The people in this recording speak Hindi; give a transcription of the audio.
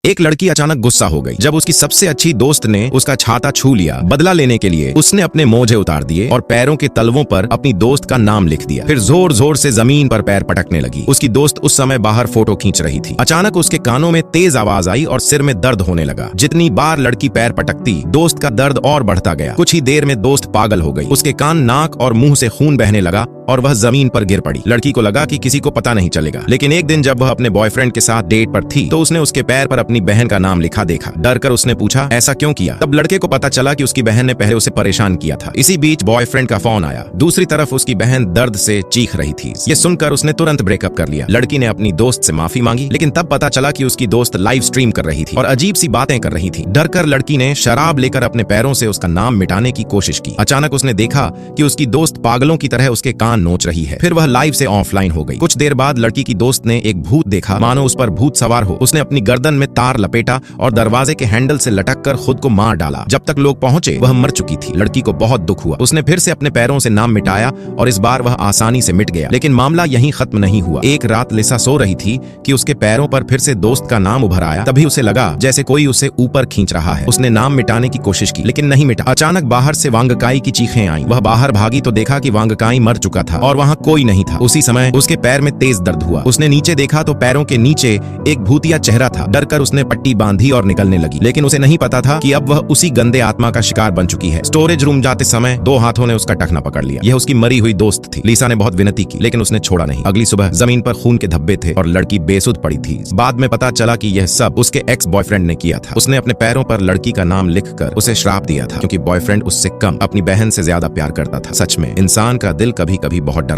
एक लड़की अचानक गुस्सा हो गई जब उसकी सबसे अच्छी दोस्त ने उसका छाता छू लिया। बदला लेने के लिए उसने अपने मोजे उतार दिए और पैरों के तलवों पर अपनी दोस्त का नाम लिख दिया। फिर जोर जोर से जमीन पर पैर पटकने लगी। उसकी दोस्त उस समय बाहर फोटो खींच रही थी। अचानक उसके कानों में तेज आवाज आई और सिर में दर्द होने लगा। जितनी बार लड़की पैर पटकती, दोस्त का दर्द और बढ़ता गया। कुछ ही देर में दोस्त पागल हो गई। उसके कान, नाक और मुंह से खून बहने लगा और वह जमीन पर गिर पड़ी। लड़की को लगा कि किसी को पता नहीं चलेगा, लेकिन एक दिन जब वह अपने बॉयफ्रेंड के साथ डेट पर थी तो उसने उसके पैर पर अपनी बहन का नाम लिखा देखा। डर कर उसने पूछा, ऐसा क्यों किया? तब लड़के को पता चला कि उसकी बहन ने पहले उसे परेशान किया था। इसी बीच बॉयफ्रेंड का फोन आया। दूसरी तरफ उसकी बहन दर्द से चीख रही थी। ये सुनकर उसने तुरंत ब्रेकअप कर लिया। लड़की ने अपनी दोस्त से माफी मांगी, लेकिन तब पता चला कि उसकी दोस्त लाइव स्ट्रीम कर रही थी और अजीब सी बातें कर रही थी। डर कर लड़की ने शराब लेकर अपने पैरों से उसका नाम मिटाने की कोशिश की। अचानक उसने देखा कि उसकी दोस्त पागलों की तरह उसके कान नोच रही है। फिर वह लाइव से ऑफलाइन हो गई। कुछ देर बाद लड़की की दोस्त ने एक भूत देखा, मानो उस पर भूत सवार हो। उसने अपनी गर्दन में तार लपेटा और दरवाजे के हैंडल से लटक कर खुद को मार डाला। जब तक लोग पहुंचे वह मर चुकी थी। लड़की को बहुत दुख हुआ। उसने फिर से अपने पैरों से नाम मिटाया और इस बार वह आसानी से मिट गया। लेकिन मामला यहीं खत्म नहीं हुआ। एक रात लिसा सो रही थी कि उसके पैरों पर फिर से दोस्त का नाम उभर आया। तभी उसे लगा जैसे कोई उसे ऊपर खींच रहा है। उसने नाम मिटाने की कोशिश की, लेकिन नहीं मिटा। अचानक बाहर से वांगकाई की चीखें आईं। वह बाहर भागी तो देखा कि वांगकाई मर चुका था और वहां कोई नहीं था। उसी समय उसके पैर में तेज दर्द हुआ। उसने नीचे देखा तो पैरों के नीचे एक भूतिया चेहरा था। डरकर उसने पट्टी बांधी और निकलने लगी, लेकिन उसे नहीं पता था कि अब वह उसी गंदे आत्मा का शिकार बन चुकी है। स्टोरेज रूम जाते समय दो हाथों ने उसका टखना पकड़ लिया। यह उसकी मरी हुई दोस्त थी। लिसा ने बहुत विनती की, लेकिन उसने छोड़ा नहीं। अगली सुबह जमीन पर खून के धब्बे थे और लड़की बेसुध पड़ी थी। बाद में पता चला कि यह सब उसके एक्स बॉयफ्रेंड ने किया था। उसने अपने पैरों पर लड़की का नाम लिखकर उसे श्राप दिया था, क्योंकि बॉयफ्रेंड उससे कम अपनी बहन से ज्यादा प्यार करता था। सच में इंसान का दिल कभी कभी बहुत डरा